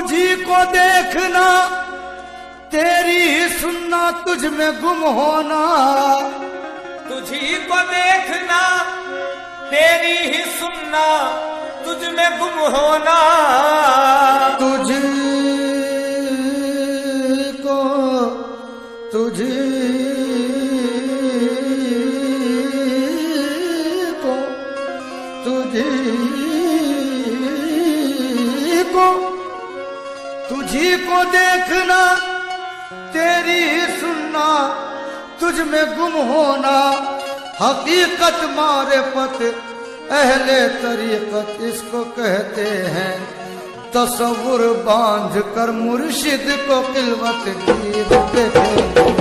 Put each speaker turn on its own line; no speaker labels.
तुझी को देखना तेरी ही सुनना तुझ में गुम होना,
तुझी को देखना तेरी ही सुनना तुझ में गुम होना,
तुझी को तुझी को तुझी को तुझी को देखना तेरी ही सुनना तुझ में गुम होना, हकीकत मारिफत अहले तरीकत इसको कहते हैं, तसव्वुर बांध कर मुर्शिद को खिलवत की देखे।